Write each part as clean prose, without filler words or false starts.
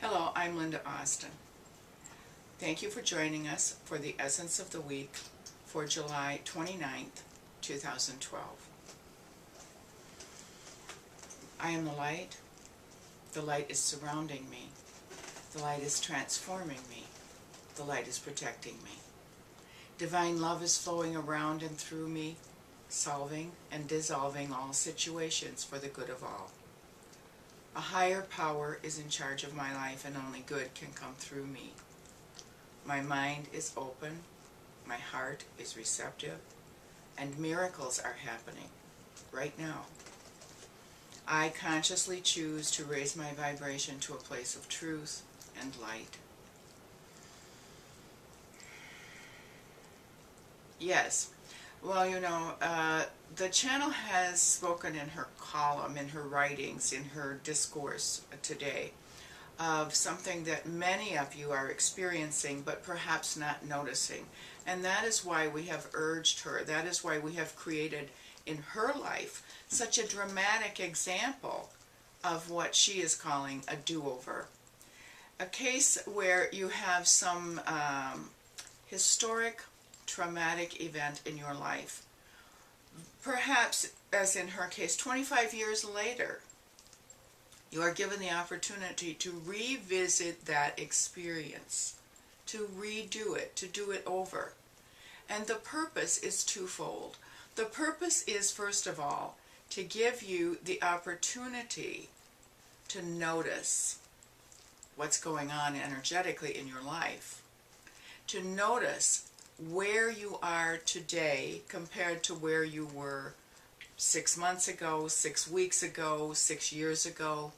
Hello, I'm Linda Austin. Thank you for joining us for the Essence of the Week for July 29th, 2012. I am the light. The light is surrounding me. The light is transforming me. The light is protecting me. Divine love is flowing around and through me, solving and dissolving all situations for the good of all. A higher power is in charge of my life, and only good can come through me. My mind is open, my heart is receptive, and miracles are happening right now. I consciously choose to raise my vibration to a place of truth and light. Yes. Well, the channel has spoken in her column, in her writings, in her discourse today, of something that many of you are experiencing but perhaps not noticing. And that is why we have urged her, that is why we have created in her life such a dramatic example of what she is calling a do-over. A case where you have some historic traumatic event in your life. Perhaps, as in her case, 25 years later, you are given the opportunity to revisit that experience, to redo it, to do it over. And the purpose is twofold. The purpose is, first of all, to give you the opportunity to notice what's going on energetically in your life, to notice where you are today compared to where you were 6 months ago, 6 weeks ago, 6 years ago.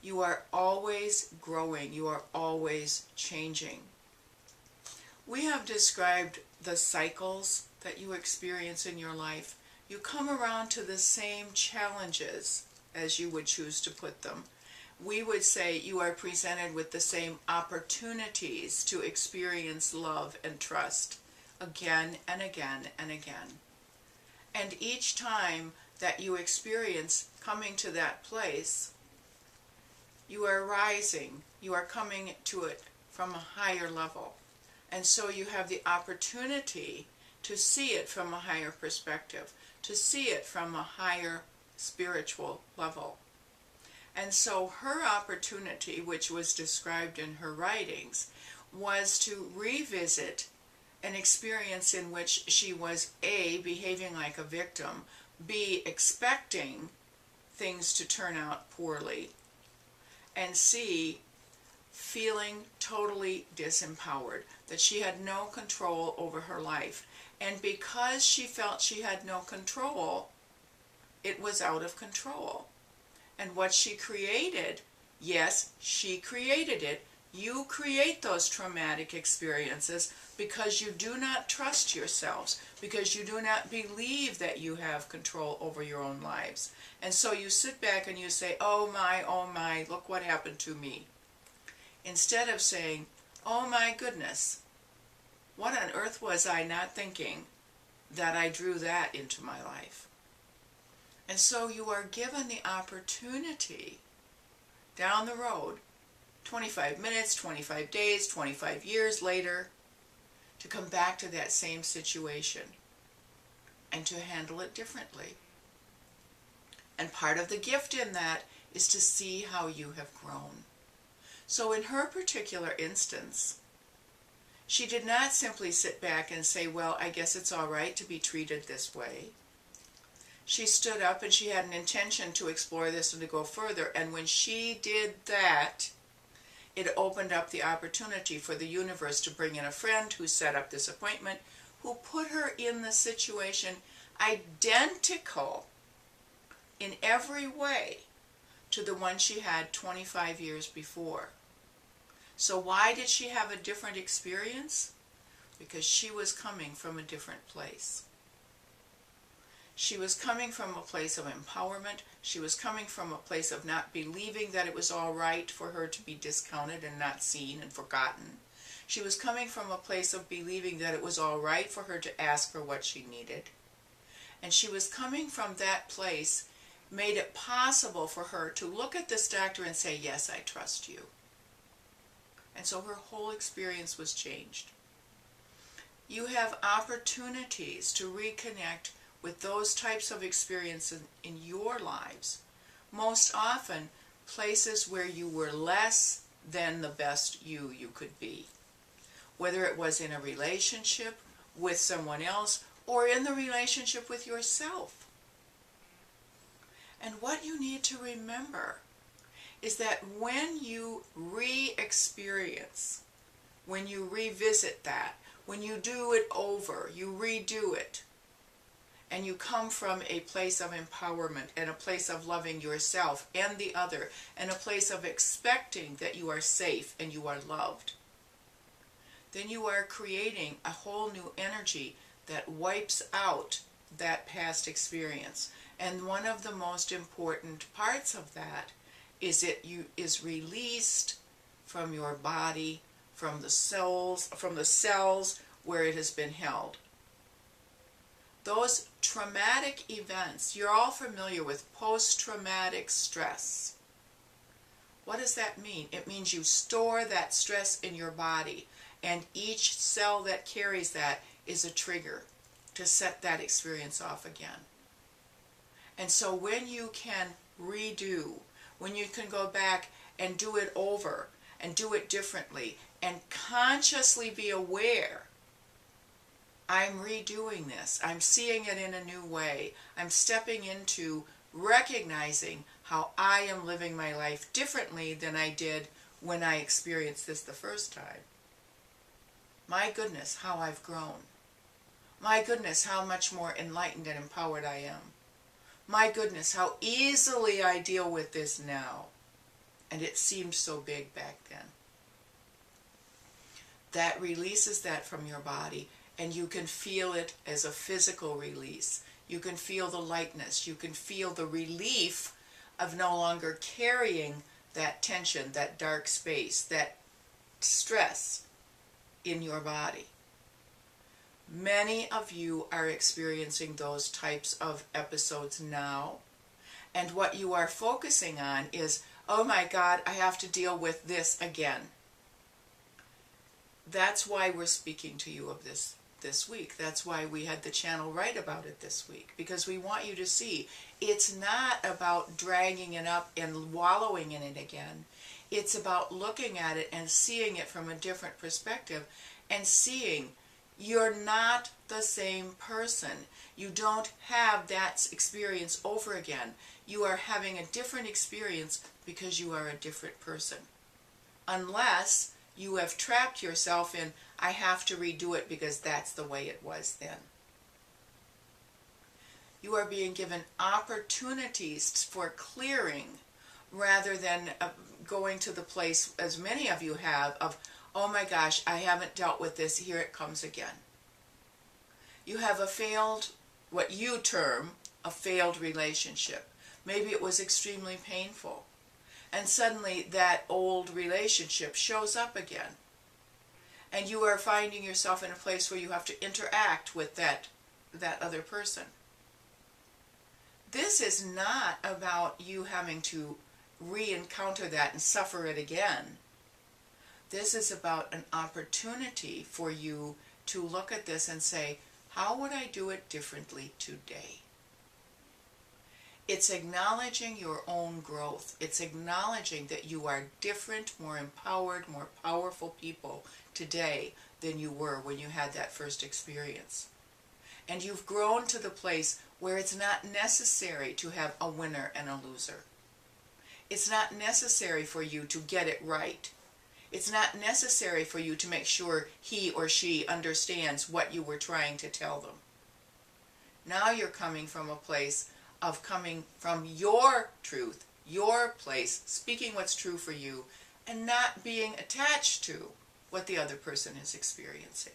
You are always growing. You are always changing. We have described the cycles that you experience in your life. You come around to the same challenges, as you would choose to put them. We would say you are presented with the same opportunities to experience love and trust again and again and again. And each time that you experience coming to that place, you are rising, you are coming to it from a higher level. And so you have the opportunity to see it from a higher perspective, to see it from a higher spiritual level. And so her opportunity, which was described in her writings, was to revisit an experience in which she was A, behaving like a victim, B, expecting things to turn out poorly, and C, feeling totally disempowered, that she had no control over her life. And because she felt she had no control, it was out of control. And what she created, yes, she created it. You create those traumatic experiences because you do not trust yourselves, because you do not believe that you have control over your own lives. And so you sit back and you say, oh my, look what happened to me. Instead of saying, oh my goodness, what on earth was I not thinking that I drew that into my life? And so you are given the opportunity down the road, 25 minutes, 25 days, 25 years later, to come back to that same situation and to handle it differently. And part of the gift in that is to see how you have grown. So in her particular instance, she did not simply sit back and say, well, I guess it's all right to be treated this way. She stood up and she had an intention to explore this and to go further. And when she did that, it opened up the opportunity for the universe to bring in a friend who set up this appointment, who put her in the situation identical in every way to the one she had 25 years before. So why did she have a different experience? Because she was coming from a different place. She was coming from a place of empowerment. She was coming from a place of not believing that it was all right for her to be discounted and not seen and forgotten. She was coming from a place of believing that it was all right for her to ask for what she needed. And she was coming from that place made it possible for her to look at this doctor and say, yes, I trust you. And so her whole experience was changed. You have opportunities to reconnect with those types of experiences in your lives. Most often, places where you were less than the best you could be. Whether it was in a relationship with someone else or in the relationship with yourself. And what you need to remember is that when you re-experience, when you revisit that, when you do it over, you redo it, and you come from a place of empowerment and a place of loving yourself and the other, and a place of expecting that you are safe and you are loved, then you are creating a whole new energy that wipes out that past experience. And one of the most important parts of that is it is released from your body, from the cells where it has been held. Those traumatic events, you're all familiar with post-traumatic stress. What does that mean? It means you store that stress in your body, and each cell that carries that is a trigger to set that experience off again. And so when you can redo, when you can go back and do it over and do it differently and consciously be aware, I'm redoing this, I'm seeing it in a new way, I'm stepping into recognizing how I am living my life differently than I did when I experienced this the first time. My goodness, how I've grown. My goodness, how much more enlightened and empowered I am. My goodness, how easily I deal with this now. And it seemed so big back then. That releases that from your body, and you can feel it as a physical release. You can feel the lightness. You can feel the relief of no longer carrying that tension, that dark space, that stress in your body. Many of you are experiencing those types of episodes now, and what you are focusing on is, oh my God, I have to deal with this again. That's why we're speaking to you of this week. That's why we had the channel write about it this week, because we want you to see it's not about dragging it up and wallowing in it again. It's about looking at it and seeing it from a different perspective and seeing you're not the same person. You don't have that experience over again. You are having a different experience because you are a different person. Unless you have trapped yourself in, I have to redo it because that's the way it was then. You are being given opportunities for clearing rather than going to the place, as many of you have, of, oh my gosh, I haven't dealt with this, here it comes again. You have a failed, what you term, a failed relationship. Maybe it was extremely painful. And suddenly that old relationship shows up again. And you are finding yourself in a place where you have to interact with that other person. This is not about you having to re-encounter that and suffer it again. This is about an opportunity for you to look at this and say, how would I do it differently today? It's acknowledging your own growth. It's acknowledging that you are different, more empowered, more powerful people today than you were when you had that first experience. And you've grown to the place where it's not necessary to have a winner and a loser. It's not necessary for you to get it right. It's not necessary for you to make sure he or she understands what you were trying to tell them. Now you're coming from a place of coming from your truth, your place, speaking what's true for you, and not being attached to what the other person is experiencing.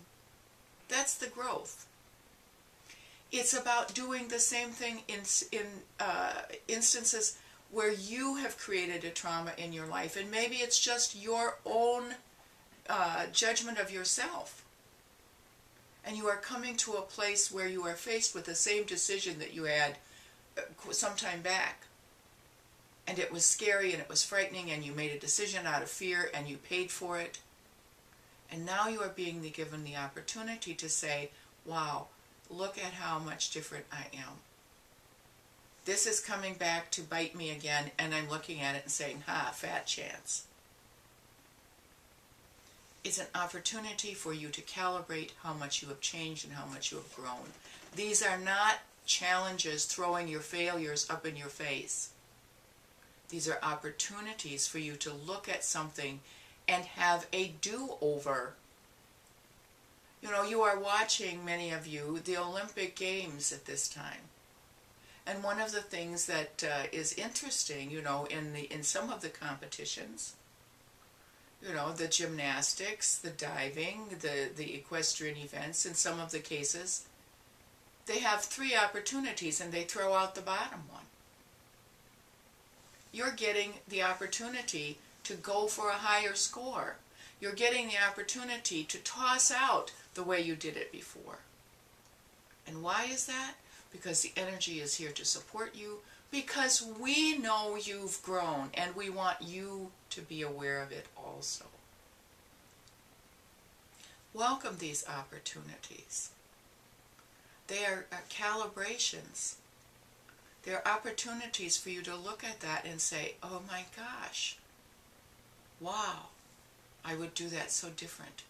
That's the growth. It's about doing the same thing in instances where you have created a trauma in your life, and maybe it's just your own judgment of yourself. And you are coming to a place where you are faced with the same decision that you had some time back. and it was scary and it was frightening, and you made a decision out of fear and you paid for it. And now you are being given the opportunity to say, wow, look at how much different I am. This is coming back to bite me again, and I'm looking at it and saying, ha, fat chance. It's an opportunity for you to calibrate how much you have changed and how much you have grown. These are not challenges throwing your failures up in your face. These are opportunities for you to look at something and have a do-over. You know, you are watching, many of you, the Olympic Games at this time. And one of the things that is interesting, you know, in some of the competitions, you know, the gymnastics, the diving, the equestrian events, in some of the cases, they have 3 opportunities and they throw out the bottom one. You're getting the opportunity to go for a higher score. You're getting the opportunity to toss out the way you did it before. And why is that? Because the energy is here to support you, because we know you've grown and we want you to be aware of it also. Welcome these opportunities. They are calibrations. They're opportunities for you to look at that and say, oh my gosh, wow, I would do that so different.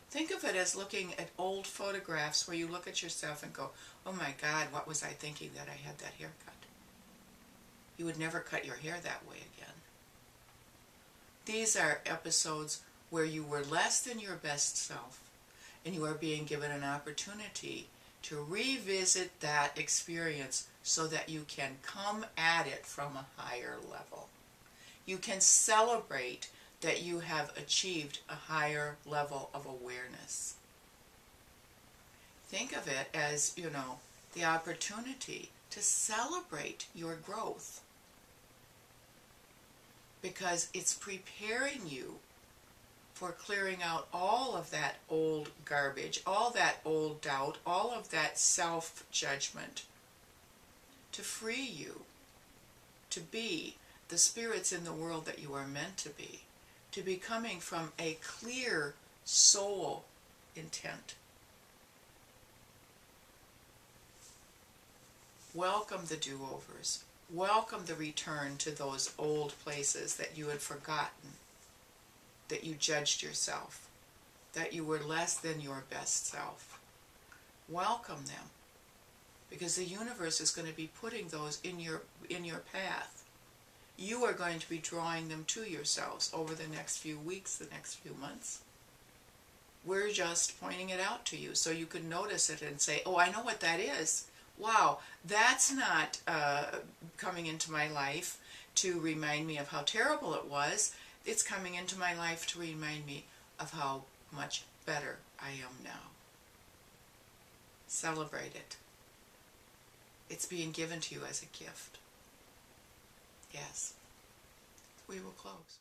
Think of it as looking at old photographs where you look at yourself and go, oh my God, what was I thinking that I had that haircut? You would never cut your hair that way again. These are episodes where you were less than your best self, and you are being given an opportunity to revisit that experience so that you can come at it from a higher level. You can celebrate that you have achieved a higher level of awareness. Think of it as, you know, the opportunity to celebrate your growth, because it's preparing you for clearing out all of that old garbage, all that old doubt, all of that self-judgment, to free you to be the spirits in the world that you are meant to be coming from a clear soul intent. Welcome the do-overs. Welcome the return to those old places that you had forgotten, that you judged yourself, that you were less than your best self. Welcome them, because the universe is going to be putting those in your path. You are going to be drawing them to yourselves over the next few weeks, the next few months. We're just pointing it out to you so you can notice it and say, oh, I know what that is. Wow, that's not coming into my life to remind me of how terrible it was. It's coming into my life to remind me of how much better I am now. Celebrate it. It's being given to you as a gift. Yes. We will close.